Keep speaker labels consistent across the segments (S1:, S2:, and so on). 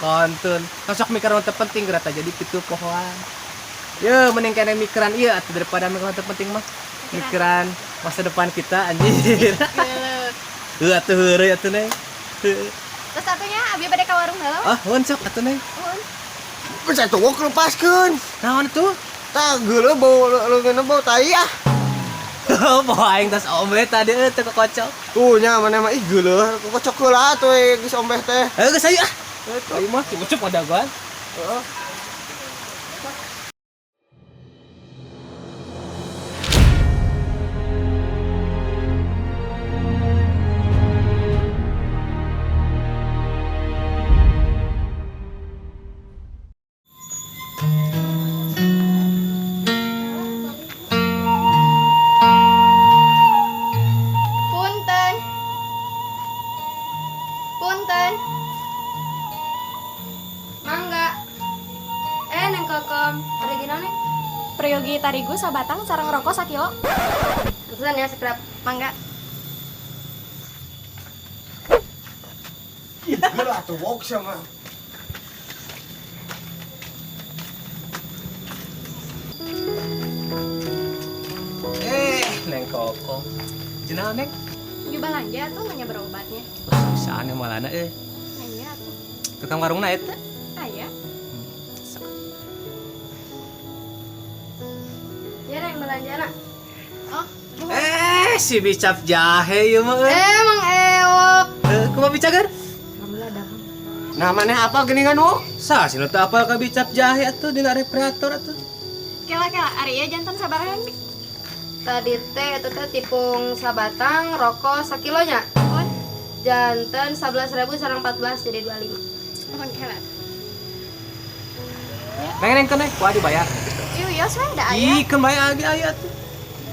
S1: Kontun, kosok mikaran terpenting gerak aja di pitu pohoan. Ya, mending kena mikiran iya atau daripada mikiran terpenting mah. Mikiran masa depan kita anjir. Atuh heureuy atuh Neng.
S2: Terus satunya abi bade ka warung heula.
S1: Ah, mun sok atuh Neng.
S3: Geus atuh wok lepaskeun.
S1: Naon tuh?
S3: Tah geuleuh bau leungeunna bau tai ah.
S1: Poho aing tas ombeh tadi teu kocok.
S3: Nya mana mah ih geuleuh kocok heula atuh geus ombeh teh.
S1: Geus aya ah. Aing mah cukup ada gua.
S3: Heeh.
S2: Punten. Punten. Mangga. Neng Kokom. Ada gina neng?
S4: Priyogi tarigu sabatang sareng rokok sakilo.
S2: Kebetulan ya sekrap. Mangga.
S3: Ih geuleuh atuh wok sama.
S1: Neng Koko. Cenah Neng?
S2: Nyoba belanja tuh nanya berobatnya.
S1: Saane malana
S2: Nanya tuh.
S1: Tukang warungna eta.
S2: Aya. Ya neng belanja nak. Oh.
S1: Si bicap jahe ieu mah.
S2: Emang ewok.
S1: Kumaha bicagar?
S2: Alhamdulillah dah.
S3: Namanya apa geningan wok?
S1: Sa sinu teu apal ka bicap jahe atuh dina refrigerator atuh.
S4: Kela ari ieu jantan sabarahan bi?
S2: Tadi teh itu teh tipung sabatang rokok sakilonya.
S4: Mohon.
S2: Jantan 11.000 sareng 14 jadi 25.
S4: Mohon kela.
S1: Neng teh Neng, kudu dibayar.
S4: Iya saya ada aya.
S1: Ih, keun bae aya atuh.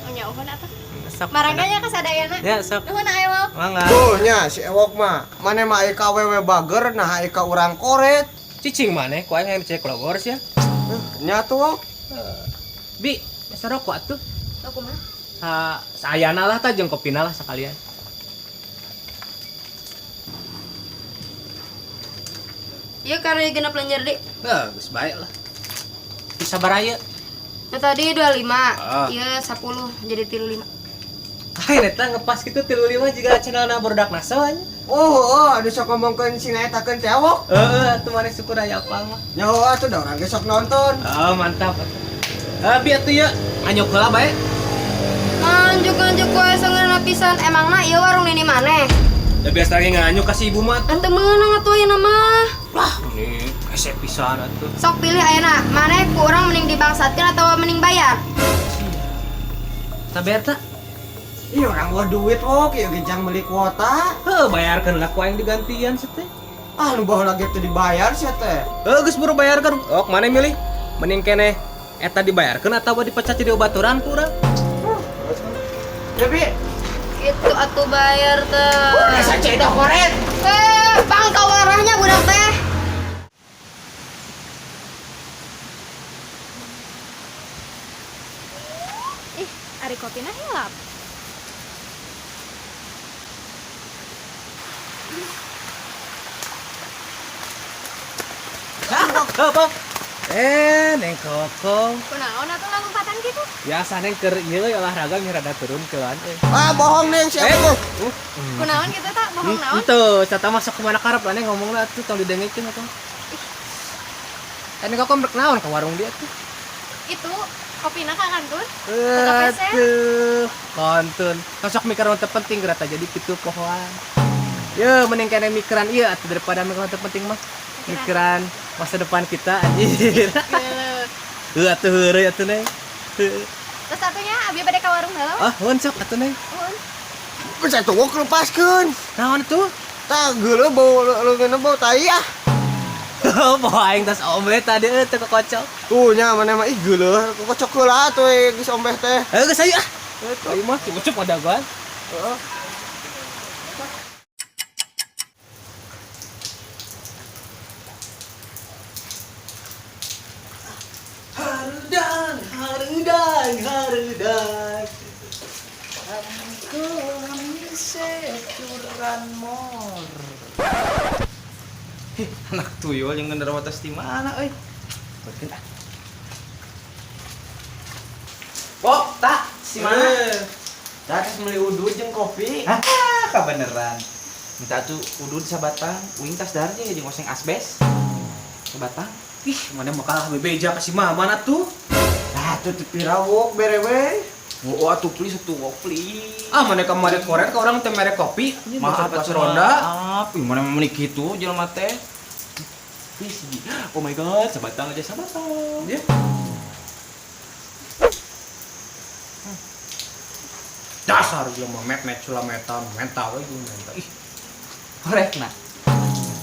S4: Oh nya uhun atuh.
S1: Sok.
S4: Maranganya ka sadayana.
S1: Ya, sok.
S4: Nuhun ewok.
S1: Mangga.
S3: Tuh nya si ewok mah. Mane mah aya awewe bager nah aya urang koret.
S1: Cicing maneh, ku aing cek logor sia.
S3: Nya tuh wok.
S1: Bi, asa rokok atuh.
S2: Aku mah.
S1: Sayana lah tah jeung kopina lah sakalian.
S2: Iya karena genap lenjer di.
S1: Geus bae lah. Bisa baraya.
S2: Nah tadi 25.
S1: Ah.
S2: Iya 10 jadi 35.
S1: Hai eta ngepas kitu 35 jiga cenana bordakna soalnya.
S3: Oh, anu sok ngomongkeun si ngaetakeun teh wok.
S1: Atuh maneh syukur aya apal mah.
S3: Nya atuh da urang ge sok nonton.
S1: Oh, mantap atuh. Bi atuh ya, anyok heula bae.
S2: Nganjuk-nganjuk wae seungeurna pisan. Emangna ieu warung nini maneh?
S1: Da biasa lagi nganyuk ka si ibu mah.
S2: Ante meunang atuh ayeuna mah.
S1: Lah, ini kese pisan atuh.
S2: Sok pilih ayeuna, maneh ku urang mending dibangsatkeun atau mending bayar?
S1: Tah bayar tah?
S3: Ih urang bawa duit wok, ieu genjang meuli kuota.
S1: Bayarkeun lah ku aing digantian sia teh.
S3: Ah nu baheula ge teu dibayar sia teh.
S1: Geus buru bayarkeun. Ok, maneh milih? Mending keneh eta dibayarkeun atawa dipecat jadi obaturan ku urang?
S3: Ya bi,
S2: Itu atuh bayar teh.
S3: udah saja dah koret.
S2: Pangka warahnya budak teh.
S4: Ih, ari kopina hilap.
S1: Apa? Neng Koko.
S4: Kunaon atuh lampatan kitu?
S1: Biasa neng keur ieu olahraga nya rada turun keun
S3: Ah bohong neng si ewok.
S4: Kunaon kitu tak bohong naon?
S1: Tuh, cata masuk ke mana karep lah neng ngomongna tuh tong didengekeun atuh. Neng Koko rek naon ka warung dia tuh.
S4: Itu kopina ka kantun.
S1: Atuh, kontun. Kosok mikiran terpenting gerak aja di pitu pohoan. Ya, mending kena mikiran iya atuh daripada mikiran terpenting mah. Mikiran masa depan kita anjir. Atuh heureuy atuh Neng.
S4: Terus satunya abi bade ka warung heula.
S1: Ah, mun sok atuh Neng.
S3: Geus atuh wok lepaskeun.
S1: Naon tuh?
S3: Tah geuleuh bau leungeunna bau tai ah.
S1: Poho aing tas ombeh tadi teu kocok.
S3: Nya mana mah ih geuleuh kocok heula atuh geus ombeh teh.
S1: Geus aya ah. Aing mah cukup ada gua.
S3: Heeh.
S1: Harudang.
S3: Aku bisa curan mor.
S5: Anak tuyul yang ngendara watas di mana euy? Beutkeun ah. Pok, tak si mana?
S3: Tah meuli udud jeung kopi.
S5: Hah, kabeneran. Minta tuh udud sabatang, uing tas darnya jeung oseng asbes. Sabatang.
S1: Ih, mana makalah bebeja ka si Maman atuh.
S3: Tah tuh pirawok berewe.
S5: Oh, atuh please atuh please.
S1: Ah, mana kemarin korek ka urang teh mere kopi.
S5: Maaf
S1: pas
S5: atuh
S1: ronda.
S5: Maaf, ih mana meuni kitu jelema teh. Please. Oh my god, sabatang aja sabatang.
S1: Ya. Dasar dia mah met cula mental we jeung mental. Ih,
S5: Korekna.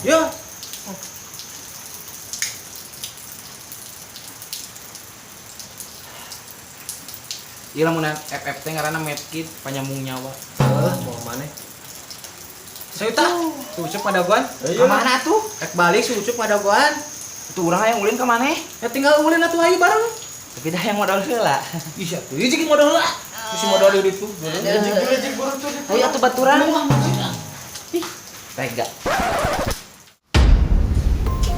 S1: ya.
S5: Ieu lamunan FF teh ngaranna medkit panyambung nyawa.
S1: Mau mana? Sayuta, sucuk padaguan.
S5: Ka mana tuh?
S1: Rek balik sucuk padaguan.
S5: Tuh urang hayang ulin ka maneh.
S1: Ya tinggal ulin atuh ayo bareng.
S5: Tapi dah yang modal heula.
S1: Ih, atuh ieu jeung modal heula. Si modal di ditu.
S5: Ayo atuh baturan. Ih, tega.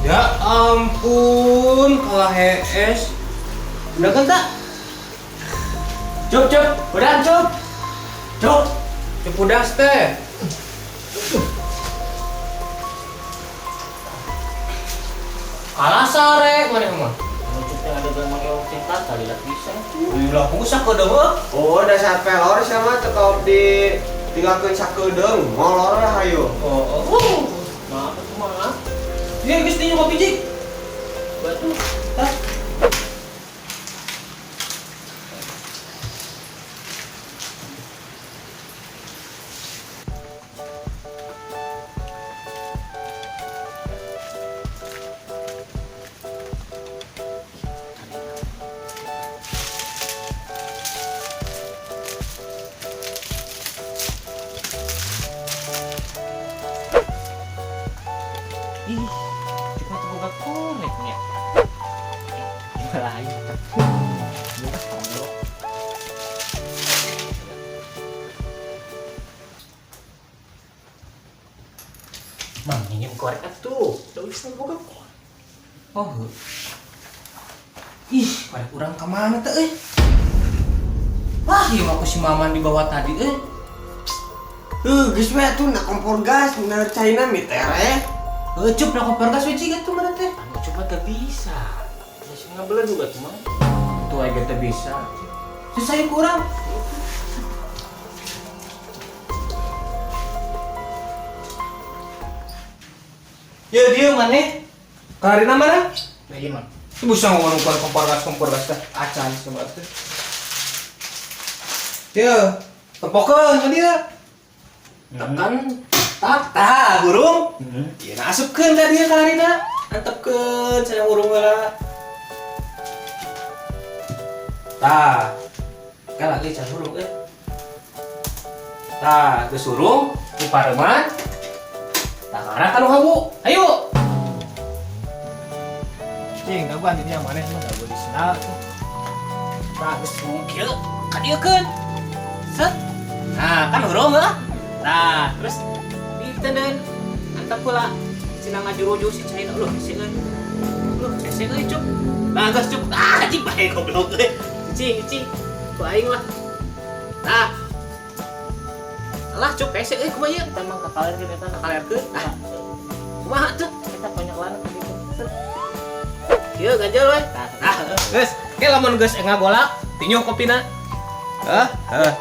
S1: Ya ampun, kalah HS. Udah kan tak? Cup, udah cup. Cup udah teh. Kalah sare mana mah?
S6: Cuknya ada memang yang tingkat kali lah bisa.
S1: Ulah pusaka keudeuh.
S3: Oh, dasar pelor sama teu kaop di tinggalkeun sakeudeng. Molor lah hayu.
S1: Oh.
S6: Maaf aku mah.
S1: Iya, geus dinya kopi jik.
S6: Batu.
S5: Ih, cuma tuh buka koreknya. Lain. Buka tombol.
S6: Mang minjem korek atuh. Da bisa boga korek.
S1: Oh. Ih, korek urang ka mana teh euy? Wah, ieu mah ku si Maman di bawah tadi euy.
S3: Geus we atuh na kompor gas, na China mitere.
S1: Cup na kompor gas we cing atuh mana teh?
S6: Anu coba teu bisa. Masih ngabelan juga tuh mah.
S1: Tuh aja teh bisa. Susah kurang. Ya dia mana? Karina mana?
S6: Nah, iya, Mang.
S1: Itu bisa ngomong kompor gas teh acan sama teh. Ya, tepokeun ka dia. Tekan tah burung. Ieu na asupkeun ka dia Karina. Antepkeun saya burung heula. Tah. Kan lagi can burung euy. Tah, geus surung di pareman. Tah karena kanu habu. Ayo. Cing, daguan di dieu maneh mah dagu di sendal tuh. Tah geus surung kieu, ka dieukeun. Set. Nah, kan urung heeh. Nah, terus ditenden antep heula. Cenah ngajuru-juru si Cain euy, hese euy. Hese euy, Cuk. Nah, geus Cuk. Ah, cing bae goblok euy. Cing. Ku aing lah. Nah. Alah, Cuk, hese euy kumaha ieu?
S6: Kita mah kakalerkeun eta.
S1: Kalerkeun. Ah. Kumaha tuh?
S6: Kita banyak lana tadi tuh.
S1: Ieu ganjel we. Nah, geus. Ke lamun geus ngagolak, tinyuh kopina.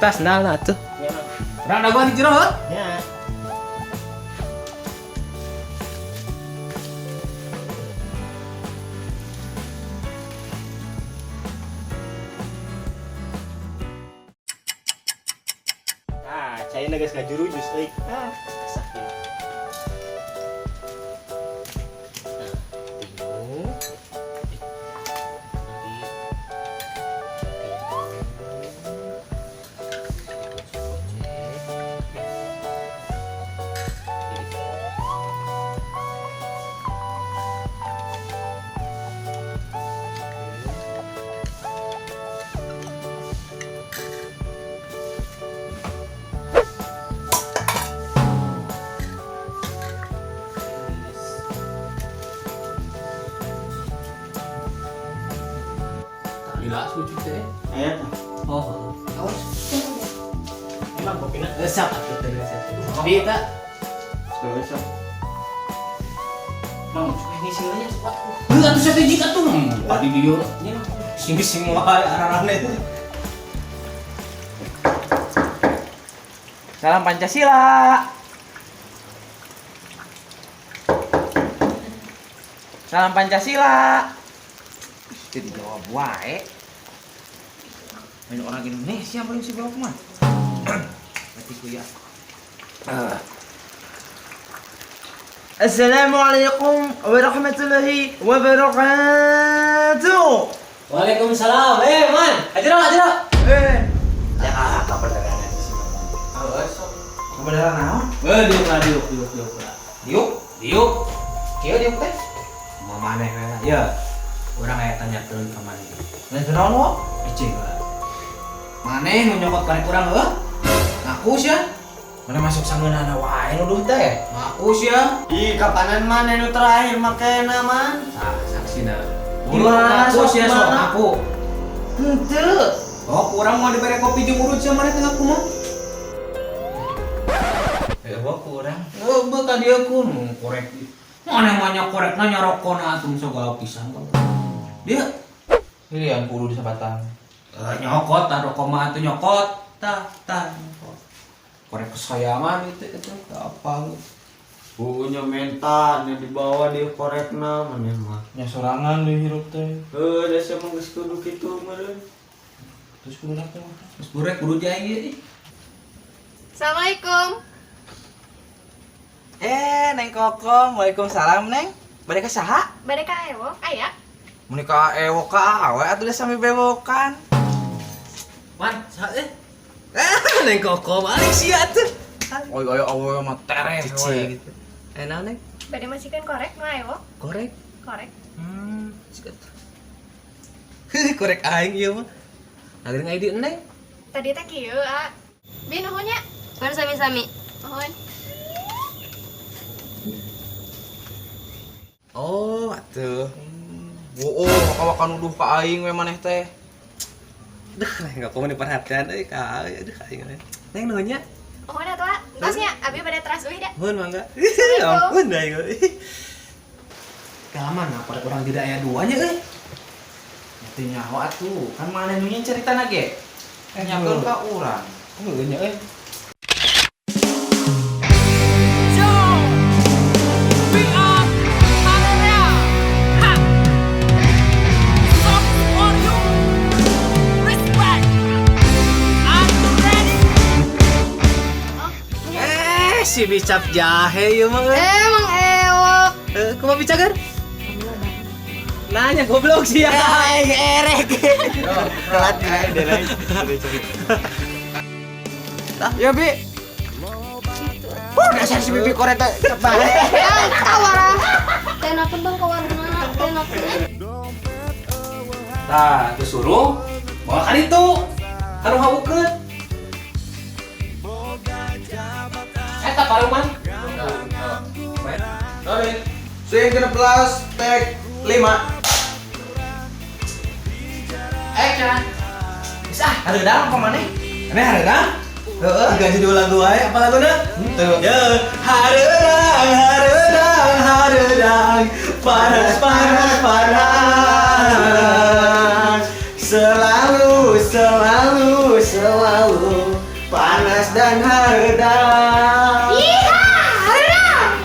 S1: Tas nalna tuh.
S6: Ya, Mang.
S1: Urang daguan di jero heuh.
S6: Ya. Ah, cai na guys ngajuru jus euy. Ah, sakit. Nah, bingung.
S1: Bila lucu teh.
S6: Aya tah.
S1: Oh. Awas.
S6: Emang kopina.
S1: Siapa tuh tadi? Di tak.
S3: Terus
S5: Mang, ini silanya cepat.
S1: Enggak tuh strategi kan tuh. Tadi dia sing wae arah-arahna itu.
S5: Salam Pancasila. Salam Pancasila. Jadi jawab wae. Main orang Indonesia paling si bawa mah. Berarti ku ya. Assalamualaikum warahmatullahi wabarakatuh.
S1: Waalaikumsalam. Man, ajero.
S5: Ya, kabar dagangan di sini. Kabar dagangan naon? Diuk. Kieu diuk teh.
S1: Mau maneh we. Ya. Urang aya tanyakeun ka maneh.
S5: Lain kenaon lo?
S1: Ecing lah. Maneh nu nyokot karek urang heuh? Ngaku sia.
S5: Mana masuk sanggeunana wae nuduh teh.
S1: Ngaku sia.
S3: Ih, kapanan mana nu terakhir makena man?
S1: Saksina.
S5: Gimana
S1: Ngaku
S5: sok
S1: sia sok
S5: mana?
S1: ngaku.
S5: Henteu.
S1: Oh, kurang mau dibere kopi jeung urut sia maneh teh ngaku mah.
S5: Eueuh kurang.
S1: Oh, beuh ka dieu ku nu korek. Maneh mah nya korekna nyarokona atuh segala pisan. Dia
S5: Ini yang kudu di sabatang.
S1: nyokot taruh koma atuh nyokot. Tah. Korek kesayangan itu apa?
S3: Punya mentan yang dibawa di korekna mana mah.
S5: Nya sorangan deui hirup teh.
S3: Da sia mah geus kudu kitu meureun.
S5: Terus kudu nak teh.
S1: Terus burek kudu jaing ieu.
S4: Assalamualaikum.
S5: Neng Kokom, waalaikumsalam Neng. Bade ka saha?
S4: Bade ka ewok, aya.
S5: Mun ka ewok ka awe atuh sami bewokan.
S1: Man, neng koko balik sia tuh.
S5: Oi awe mah tereh we.
S1: Enak neng.
S4: Bade masihkeun korek nu ewok.
S1: Korek.
S4: Korek.
S1: Korek aing ieu mah. Lagi ngai di neng.
S4: Tadi teh kieu, A. Bi nuhun nya.
S2: Kan sami-sami.
S4: Nuhun.
S5: Oh, atuh. Kawa nuduh ka aing we maneh teh.
S1: Duh, enggak komo diperhatian euy ka aduh aing neng. Neng nuhunnya.
S4: Nuhun atuh, A. Tos nya, abi bade teras euy da.
S1: Nuhun mangga.
S4: Assalamualaikum.
S1: Ampun da ieu. Kaman apa orang tidak aya duanya euy.
S5: Teu nyaho atuh. Kan maneh nu nyin caritana ge. Nyakeun ka urang.
S1: Heuh nya euy. Si bicap jahe ieu mah.
S2: Emang ewok.
S1: Kumaha bicakeun? Nanya goblok sih ya. Erek.
S3: Telat ae deh lain.
S5: Ya, Bi.
S3: Dasar si bibi korek teh cepat.
S2: Yang tawara. Tenakeun bang ka warungna, tenakeun.
S1: Tah, teu suruh bawa ka ditu. Harus habukeun. Eta paruman.
S3: Sorry. Sing kena plus tag 5.
S1: Action.
S5: Bisa, hareudang ka maneh.
S1: Ane hareudang? Heeh, ganti dua lagu wae. Apa laguna? Tuh. Ya, hareudang. Panas.
S3: Selalu panas dan hareudang.
S2: Iya, hareudang.